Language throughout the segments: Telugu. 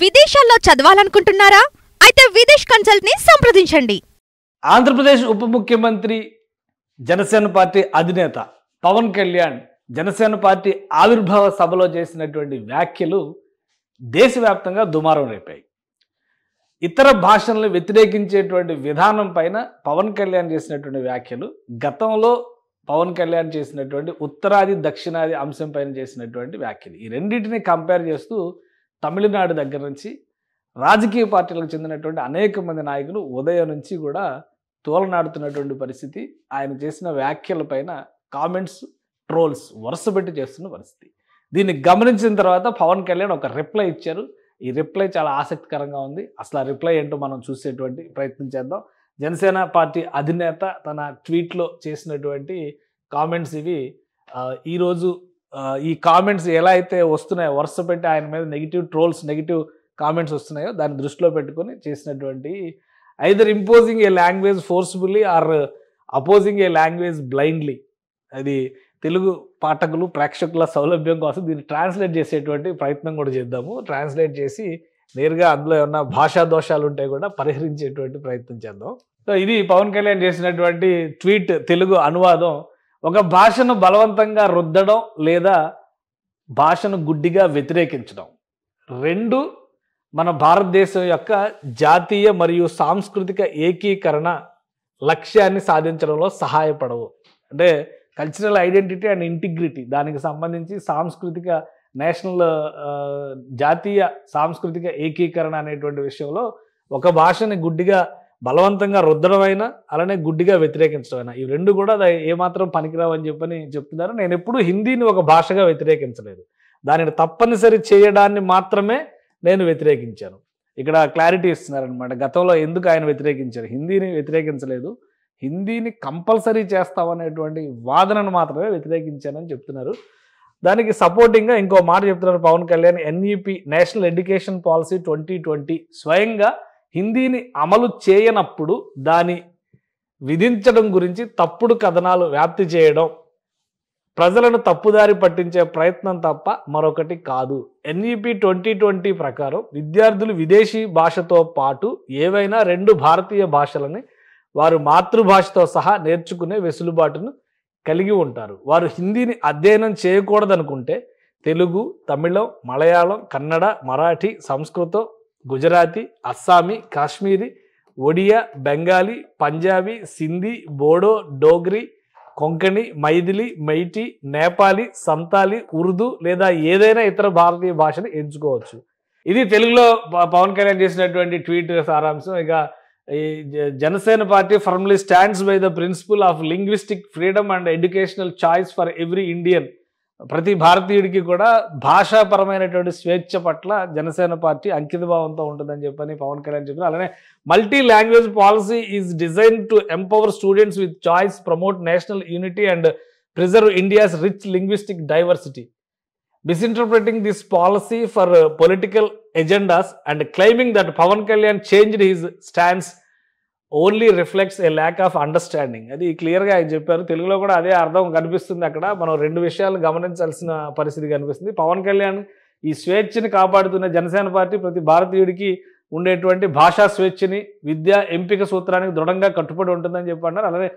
విదేశాల్లో చదవాలనుకుంటున్నారా? అయితే విదేశ్ కన్సల్ట్ ని సంప్రదించండి. ఆంధ్రప్రదేశ్ ఉప ముఖ్యమంత్రి జనసేన పార్టీ అధినేత పవన్ కళ్యాణ్ జనసేన పార్టీ ఆవిర్భావ సభలో చేసినటువంటి వ్యాఖ్యలు దేశవ్యాప్తంగా దుమారం రేపాయి. ఇతర భాషలను వ్యతిరేకించేటువంటి విధానం పైన పవన్ కళ్యాణ్ చేసినటువంటి వ్యాఖ్యలు, గతంలో పవన్ కళ్యాణ్ చేసినటువంటి ఉత్తరాది దక్షిణాది అంశం పైన చేసినటువంటి వ్యాఖ్యలు, ఈ రెండింటిని కంపేర్ చేస్తూ తమిళనాడు దగ్గర నుంచి రాజకీయ పార్టీలకు చెందినటువంటి అనేక మంది నాయకులు ఉదయం నుంచి కూడా తోలనాడుతున్నటువంటి పరిస్థితి. ఆయన చేసిన వ్యాఖ్యలపైన కామెంట్స్, ట్రోల్స్ వరుసపెట్టి చేస్తున్న పరిస్థితి. దీన్ని గమనించిన తర్వాత పవన్ కళ్యాణ్ ఒక రిప్లై ఇచ్చారు. ఈ రిప్లై చాలా ఆసక్తికరంగా ఉంది. అసలు ఆ రిప్లై ఏంటో మనం చూసేటువంటి ప్రయత్నం చేద్దాం. జనసేన పార్టీ అధినేత తన ట్వీట్లో చేసినటువంటి కామెంట్స్ ఇవి. ఈరోజు ఈ కామెంట్స్ ఎలా అయితే వస్తున్నాయో, వరుస పెట్టి ఆయన మీద నెగిటివ్ ట్రోల్స్, నెగిటివ్ కామెంట్స్ వస్తున్నాయో దాన్ని దృష్టిలో పెట్టుకొని చేసినటువంటి either imposing a language forcefully or opposing a language blindly. అది తెలుగు పాఠకులు, ప్రేక్షకుల సౌలభ్యం కోసం దీన్ని ట్రాన్స్లేట్ చేసేటువంటి ప్రయత్నం కూడా చేద్దాము. ట్రాన్స్లేట్ చేసి నేరుగా అందులో ఏమన్నా భాషా దోషాలు ఉంటే కూడా పరిహరించేటువంటి ప్రయత్నం చేద్దాం. సో ఇది పవన్ కళ్యాణ్ చేసినటువంటి ట్వీట్ తెలుగు అనువాదం. ఒక భాషను బలవంతంగా రుద్దడం లేదా భాషను గుడ్డిగా వ్యతిరేకించడం రెండు మన భారతదేశం యొక్క జాతీయ మరియు సాంస్కృతిక ఏకీకరణ లక్ష్యాన్ని సాధించడంలో సహాయపడవు. అంటే కల్చరల్ ఐడెంటిటీ అండ్ ఇంటిగ్రిటీ, దానికి సంబంధించి సాంస్కృతిక నేషనల్ జాతీయ సాంస్కృతిక ఏకీకరణ అనేటువంటి విషయంలో ఒక భాషని గుడ్డిగా బలవంతంగా రుద్దడమైనా, అలానే గుడ్డిగా వ్యతిరేకించడమైనా, ఈ రెండు కూడా ఏమాత్రం పనికిరావని చెప్పని చెప్తున్నారు. నేను ఎప్పుడూ హిందీని ఒక భాషగా వ్యతిరేకించలేదు, దానిని తప్పనిసరి చేయడాన్ని మాత్రమే నేను వ్యతిరేకించాను. ఇక్కడ క్లారిటీ ఇస్తున్నారనమాట. గతంలో ఎందుకు ఆయన వ్యతిరేకించారు, హిందీని వ్యతిరేకించలేదు, హిందీని కంపల్సరీ చేస్తామనేటువంటి వాదనను మాత్రమే వ్యతిరేకించానని చెప్తున్నారు. దానికి సపోర్టింగ్గా ఇంకో మాట చెప్తున్నారు Pavan Kalyan. NEP national education policy 2020 స్వయంగా హిందీని అమలు చేయనప్పుడు దాని విధించడం గురించి తప్పుడు కథనాలు వ్యాప్తి చేయడం ప్రజలను తప్పుదారి పట్టించే ప్రయత్నం తప్ప మరొకటి కాదు. ఎన్ఈపి 2020 ప్రకారం విద్యార్థులు విదేశీ భాషతో పాటు ఏవైనా 2 భారతీయ భాషలని వారు మాతృభాషతో సహా నేర్చుకునే వెసులుబాటును కలిగి ఉంటారు. వారు హిందీని అధ్యయనం చేయకూడదనుకుంటే తెలుగు, తమిళం, మలయాళం, కన్నడ, మరాఠీ, సంస్కృతం, గుజరాతీ, అస్సామీ, కాశ్మీరీ, ఒడియా, బెంగాలీ, పంజాబీ, సింధీ, బోడో, డోగ్రీ, కొంకణి, మైథిలి, మైటీ, నేపాలీ, సంతాలి, ఉర్దూ లేదా ఏదైనా ఇతర భారతీయ భాషను ఎంచుకోవచ్చు. ఇది తెలుగులో పవన్ కళ్యాణ్ చేసినటువంటి ట్వీట్ సారాంశం. ఇక ఈ Janasena party firmly stands by the principle of linguistic freedom and educational choice for every Indian. ప్రతి భారతీయుడికి కూడా భాషాపరమైనటువంటి స్వేచ్ఛ పట్ల జనసేన పార్టీ అంకితభావంతో ఉంటుందని చెప్పని పవన్ కళ్యాణ్ చెప్పారు. అలానే multi language policy is design to empower students with choice, promote national unity and preserve India's rich linguistic diversity. Misinterpreting this policy for political agendas and claiming that Pawan Kalyan changed his stance only reflects a lack of understanding. అది క్లియర్గా ఆయన చెప్పారు. తెలుగులో కూడా అదే అర్థం కనిపిస్తుంది. అక్కడ మనం రెండు విషయాలు గమనించాల్సిన పరిస్థితి కనిపిస్తుంది. పవన్ కళ్యాణ్ ఈ స్వేచ్ఛని కాపాడుతున్న జనసేన పార్టీ ప్రతి భారతీయుడికి ఉండేటువంటి భాషా స్వేచ్ఛని, విద్యా ఎంపిక సూత్రానికి దృఢంగా కట్టుబడి ఉంటుందని చెప్పన్నారు. అలానే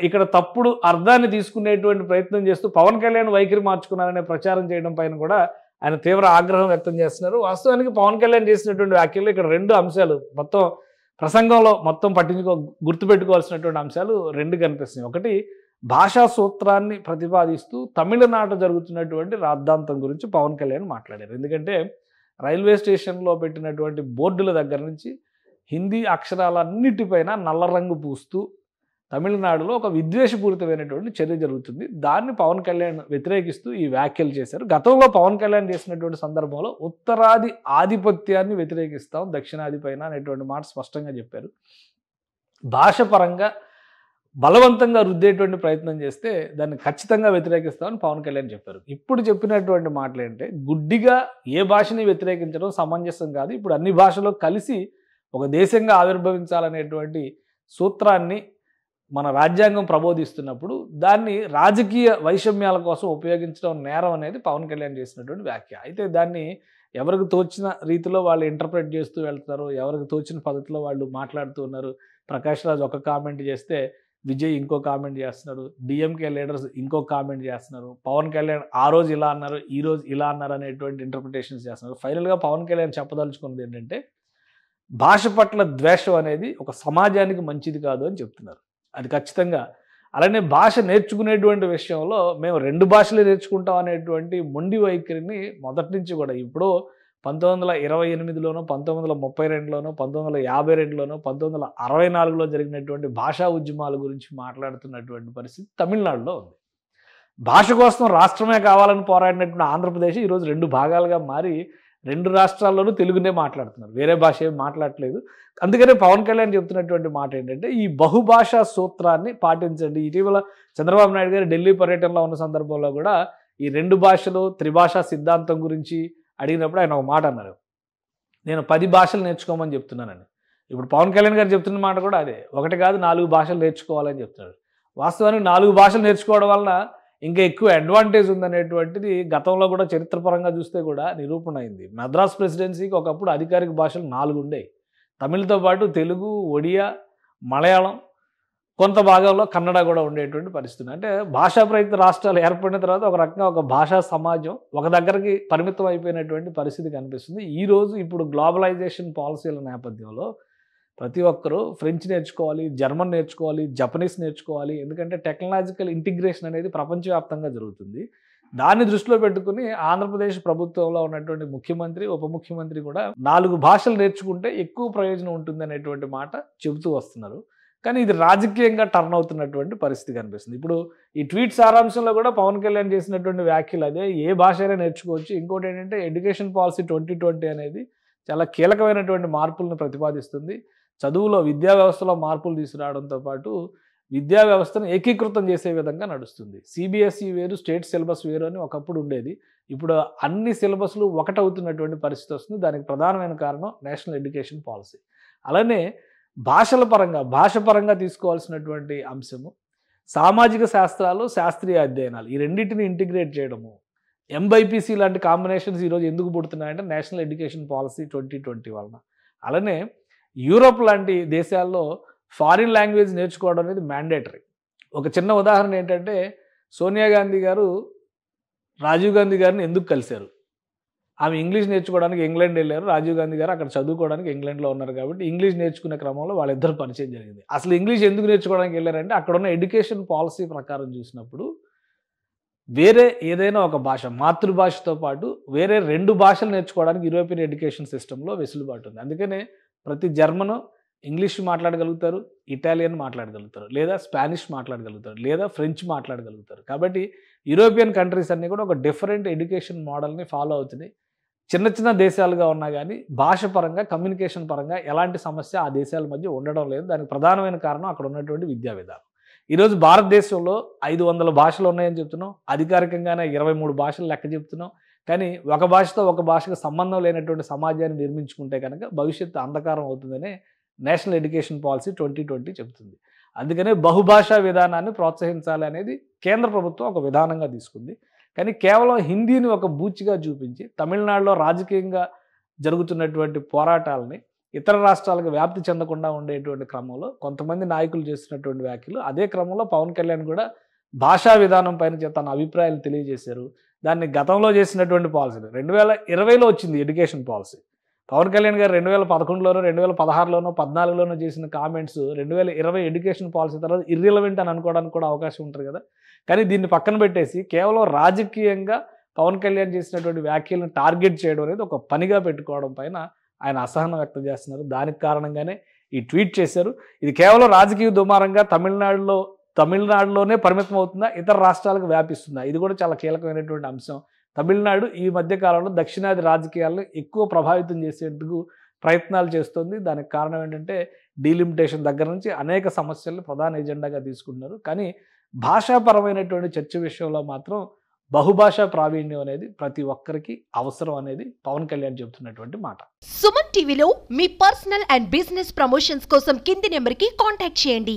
ఇక్కడ తప్పుడు అర్థాన్ని తీసుకునేటువంటి ప్రయత్నం చేస్తూ పవన్ కళ్యాణ్ వైఖరి మార్చుకున్నారనే ప్రచారం చేయడం పైన కూడా ఆయన తీవ్ర ఆగ్రహం వ్యక్తం చేస్తున్నారు. వాస్తవానికి పవన్ కళ్యాణ్ చేసినటువంటి వ్యాఖ్యలు ఇక్కడ 2 అంశాలు మొత్తం ప్రసంగంలో మొత్తం గుర్తుపెట్టుకోవాల్సినటువంటి అంశాలు 2 కనిపిస్తున్నాయి. ఒకటి, భాషా సూత్రాన్ని ప్రతిపాదిస్తూ తమిళనాడు జరుగుతున్నటువంటి రాద్ధాంతం గురించి పవన్ కళ్యాణ్ మాట్లాడారు. ఎందుకంటే రైల్వే స్టేషన్లో పెట్టినటువంటి బోర్డుల దగ్గర నుంచి హిందీ అక్షరాలన్నిటిపైన నల్ల రంగు పూస్తూ తమిళనాడులో ఒక విద్వేషపూరితమైనటువంటి చర్య జరుగుతుంది. దాన్ని పవన్ కళ్యాణ్ వ్యతిరేకిస్తూ ఈ వ్యాఖ్యలు చేశారు. గతంలో పవన్ కళ్యాణ్ చేసినటువంటి సందర్భంలో ఉత్తరాది ఆధిపత్యాన్ని వ్యతిరేకిస్తాం దక్షిణాది పైన అనేటువంటి మాట స్పష్టంగా చెప్పారు. భాష పరంగా బలవంతంగా రుద్దేటువంటి ప్రయత్నం చేస్తే దాన్ని ఖచ్చితంగా వ్యతిరేకిస్తామని పవన్ కళ్యాణ్ చెప్పారు. ఇప్పుడు చెప్పినటువంటి మాటలు ఏంటంటే, గుడ్డిగా ఏ భాషని వ్యతిరేకించడం సమంజసం కాదు, ఇప్పుడు అన్ని భాషలు కలిసి ఒక దేశంగా ఆవిర్భవించాలనేటువంటి సూత్రాన్ని మన రాజ్యాంగం ప్రబోధిస్తున్నప్పుడు దాన్ని రాజకీయ వైషమ్యాల కోసం ఉపయోగించడం నేరం అనేది పవన్ కళ్యాణ్ చేసినటువంటి వ్యాఖ్య. అయితే దాన్ని ఎవరికి తోచిన రీతిలో వాళ్ళు ఇంటర్ప్రెట్ చేస్తూ వెళ్తున్నారు, ఎవరికి తోచిన పద్ధతిలో వాళ్ళు మాట్లాడుతూ ఉన్నారు. ప్రకాష్ రాజ్ ఒక కామెంట్ చేస్తే విజయ్ ఇంకో కామెంట్ చేస్తున్నారు, డిఎంకే లీడర్స్ ఇంకో కామెంట్ చేస్తున్నారు, పవన్ కళ్యాణ్ ఆ రోజు ఇలా అన్నారు, ఈ రోజు ఇలా అన్నారు అనేటువంటి ఇంటర్ప్రిటేషన్స్ చేస్తున్నారు. ఫైనల్గా పవన్ కళ్యాణ్ చెప్పదలుచుకున్నది ఏంటంటే భాష పట్ల ద్వేషం అనేది ఒక సమాజానికి మంచిది కాదు అని చెప్తున్నారు. అది ఖచ్చితంగా. అలానే భాష నేర్చుకునేటువంటి విషయంలో మేము 2 భాషలే నేర్చుకుంటాం అనేటువంటి మొండి వైఖరిని మొదటి నుంచి కూడా ఇప్పుడు 1928లోనో 1932లోనో 1952లోనో 1964లో జరిగినటువంటి భాషా ఉద్యమాల గురించి మాట్లాడుతున్నటువంటి పరిస్థితి తమిళనాడులో ఉంది. భాష కోసం రాష్ట్రమే కావాలని పోరాడినటువంటి ఆంధ్రప్రదేశ్ ఈరోజు 2 భాగాలుగా మారి 2 రాష్ట్రాల్లోనూ తెలుగునే మాట్లాడుతున్నారు, వేరే భాష ఏం మాట్లాడట్లేదు. అందుకనే పవన్ కళ్యాణ్ చెప్తున్నటువంటి మాట ఏంటంటే ఈ బహుభాషా సూత్రాన్ని పాటించండి. ఇటీవల చంద్రబాబు నాయుడు గారు ఢిల్లీ పర్యటనలో ఉన్న సందర్భంలో కూడా ఈ 2 భాషలు త్రిభాషా సిద్ధాంతం గురించి అడిగినప్పుడు ఆయన ఒక మాట అన్నారు, నేను 10 భాషలు నేర్చుకోమని చెప్తున్నానని. ఇప్పుడు పవన్ కళ్యాణ్ గారు చెప్తున్న మాట కూడా అదే, 1 కాదు 4 భాషలు నేర్చుకోవాలని చెప్తున్నాడు. వాస్తవానికి 4 భాషలు నేర్చుకోవడం వలన ఇంకా ఎక్కువ అడ్వాంటేజ్ ఉందనేటువంటిది గతంలో కూడా చరిత్రపరంగా చూస్తే కూడా నిరూపణ అయింది. మద్రాస్ ప్రెసిడెన్సీకి ఒకప్పుడు అధికారిక భాషలు 4 ఉండేవి. తమిళ్తో పాటు తెలుగు, ఒడియా, మలయాళం, కొంత భాగంలో కన్నడ కూడా ఉండేటువంటి పరిస్థితి. అంటే భాషా ప్రయుక్త రాష్ట్రాలు ఏర్పడిన తర్వాత ఒక రకంగా ఒక భాషా సమాజం ఒక దగ్గరికి పరిమితం అయిపోయినటువంటి పరిస్థితి కనిపిస్తుంది. ఈరోజు ఇప్పుడు గ్లోబలైజేషన్ పాలసీల నేపథ్యంలో ప్రతి ఒక్కరూ ఫ్రెంచ్ నేర్చుకోవాలి, జర్మన్ నేర్చుకోవాలి, జపనీస్ నేర్చుకోవాలి. ఎందుకంటే టెక్నాలజికల్ ఇంటిగ్రేషన్ అనేది ప్రపంచవ్యాప్తంగా జరుగుతుంది. దాన్ని దృష్టిలో పెట్టుకుని ఆంధ్రప్రదేశ్ ప్రభుత్వంలో ఉన్నటువంటి ముఖ్యమంత్రి, ఉప ముఖ్యమంత్రి కూడా 4 భాషలు నేర్చుకుంటే ఎక్కువ ప్రయోజనం ఉంటుంది అనేటువంటి మాట చెబుతూ వస్తున్నారు. కానీ ఇది రాజకీయంగా టర్న్ అవుతున్నటువంటి పరిస్థితి కనిపిస్తుంది. ఇప్పుడు ఈ ట్వీట్ సారాంశంలో కూడా పవన్ కళ్యాణ్ చేసినటువంటి వ్యాఖ్యలు అదే, ఏ భాష అయినా నేర్చుకోవచ్చు. ఇంకోటి ఏంటంటే ఎడ్యుకేషన్ పాలసీ 2020 అనేది చాలా కీలకమైనటువంటి మార్పులను ప్రతిపాదిస్తుంది. చదువులో విద్యా వ్యవస్థలో మార్పులు తీసుకురావడంతో పాటు విద్యా వ్యవస్థను ఏకీకృతం చేసే విధంగా నడుస్తుంది. సిబిఎస్ఈ వేరు, స్టేట్ సిలబస్ వేరు అని ఒకప్పుడు ఉండేది. ఇప్పుడు అన్ని సిలబస్లు ఒకటవుతున్నటువంటి పరిస్థితి వస్తుంది. దానికి ప్రధానమైన కారణం నేషనల్ ఎడ్యుకేషన్ పాలసీ. అలానే భాష పరంగా తీసుకోవాల్సినటువంటి అంశము సామాజిక శాస్త్రాలు, శాస్త్రీయ అధ్యయనాలు, ఈ రెండింటిని ఇంటిగ్రేట్ చేయడము. ఎంబైపీసీ లాంటి కాంబినేషన్స్ ఈరోజు ఎందుకు పుడుతున్నాయంటే నేషనల్ ఎడ్యుకేషన్ పాలసీ 2020 వలన. అలానే యూరోప్ లాంటి దేశాల్లో ఫారిన్ లాంగ్వేజ్ నేర్చుకోవడం అనేది మ్యాండేటరీ. ఒక చిన్న ఉదాహరణ ఏంటంటే సోనియా గాంధీ గారు రాజీవ్ గాంధీ గారిని ఎందుకు కలిశారు? ఆమె ఇంగ్లీష్ నేర్చుకోవడానికి ఇంగ్లాండ్ వెళ్ళారు, రాజీవ్ గాంధీ గారు అక్కడ చదువుకోవడానికి ఇంగ్లాండ్లో ఉన్నారు కాబట్టి ఇంగ్లీష్ నేర్చుకునే క్రమంలో వాళ్ళిద్దరు పరిచయం జరిగింది. అసలు ఇంగ్లీష్ ఎందుకు నేర్చుకోవడానికి వెళ్ళారంటే అక్కడ ఉన్న ఎడ్యుకేషన్ పాలసీ ప్రకారం చూసినప్పుడు వేరే ఏదైనా ఒక భాష, మాతృభాషతో పాటు వేరే 2 భాషలు నేర్చుకోవడానికి యూరోపియన్ ఎడ్యుకేషన్ సిస్టంలో వెసులుబాటు ఉంది. అందుకనే ప్రతి జర్మను ఇంగ్లీష్ మాట్లాడగలుగుతారు, ఇటాలియన్ మాట్లాడగలుగుతారు, లేదా స్పానిష్ మాట్లాడగలుగుతారు, లేదా ఫ్రెంచ్ మాట్లాడగలుగుతారు. కాబట్టి యూరోపియన్ కంట్రీస్ అన్నీ కూడా ఒక డిఫరెంట్ ఎడ్యుకేషన్ మోడల్ని ఫాలో అవుతున్నాయి. చిన్న చిన్న దేశాలుగా ఉన్నా కానీ భాష పరంగా, కమ్యూనికేషన్ పరంగా ఎలాంటి సమస్య ఆ దేశాల మధ్య ఉండడం లేదు. దానికి ప్రధానమైన కారణం అక్కడ ఉన్నటువంటి విద్యా విధానం. ఈరోజు భారతదేశంలో 500 భాషలు ఉన్నాయని చెప్తున్నాం, అధికారికంగానే 23 భాషలు లెక్క చెప్తున్నాం. కానీ ఒక భాషతో ఒక భాషకు సంబంధం లేనటువంటి సమాజాన్ని నిర్మించుకుంటే కనుక భవిష్యత్తు అంధకారం అవుతుందనే నేషనల్ ఎడ్యుకేషన్ పాలసీ 2020 చెబుతుంది. అందుకనే బహుభాషా విధానాన్ని ప్రోత్సహించాలి అనేది కేంద్ర ప్రభుత్వం ఒక విధానంగా తీసుకుంది. కానీ కేవలం హిందీని ఒక బూచిగా చూపించి తమిళనాడులో రాజకీయంగా జరుగుతున్నటువంటి పోరాటాలని ఇతర రాష్ట్రాలకు వ్యాప్తి చెందకుండా ఉండేటువంటి క్రమంలో కొంతమంది నాయకులు చేస్తున్నటువంటి వ్యాఖ్యలు, అదే క్రమంలో పవన్ కళ్యాణ్ కూడా భాషా విధానం పైన తన అభిప్రాయాలు తెలియజేశారు. దాన్ని గతంలో చేసినటువంటి పాలసీలు 2020లో వచ్చింది ఎడ్యుకేషన్ పాలసీ. పవన్ కళ్యాణ్ గారు 2011లోనో 2016లోనో 14లోనో చేసిన కామెంట్స్ 2020 ఎడ్యుకేషన్ పాలసీ తర్వాత ఇర్రిలవెంట్ అని అనుకోవడానికి కూడా అవకాశం ఉంటుంది కదా. కానీ దీన్ని పక్కన పెట్టేసి కేవలం రాజకీయంగా పవన్ కళ్యాణ్ చేసినటువంటి వ్యాఖ్యలను టార్గెట్ చేయడం అనేది ఒక పనిగా పెట్టుకోవడం పైన ఆయన అసహనం వ్యక్తం చేస్తున్నారు. దానికి కారణంగానే ఈ ట్వీట్ చేశారు. ఇది కేవలం రాజకీయ దుమారంగా తమిళనాడులోనే పరిమితం అవుతుందా, ఇతర రాష్ట్రాలకు వ్యాపిస్తుందా? ఇది కూడా చాలా కీలకమైనటువంటి అంశం. తమిళనాడు ఈ మధ్య కాలంలో దక్షిణాది రాజకీయాలను ఎక్కువ ప్రభావితం చేసేందుకు ప్రయత్నాలు చేస్తుంది. దానికి కారణం ఏంటంటే డీలిమిటేషన్ దగ్గర నుంచి అనేక సమస్యలను ప్రధాన ఎజెండాగా తీసుకుంటున్నారు. కానీ భాషాపరమైనటువంటి చర్చ విషయంలో మాత్రం బహుభాషా ప్రావీణ్యం అనేది ప్రతి ఒక్కరికి అవసరం అనేది పవన్ కళ్యాణ్ చెబుతున్నటువంటి మాట. సుమన్ టీవీలో మీ పర్సనల్ అండ్ బిజినెస్ ప్రమోషన్స్ కోసం కింది నెంబర్కి కాంటాక్ట్ చేయండి.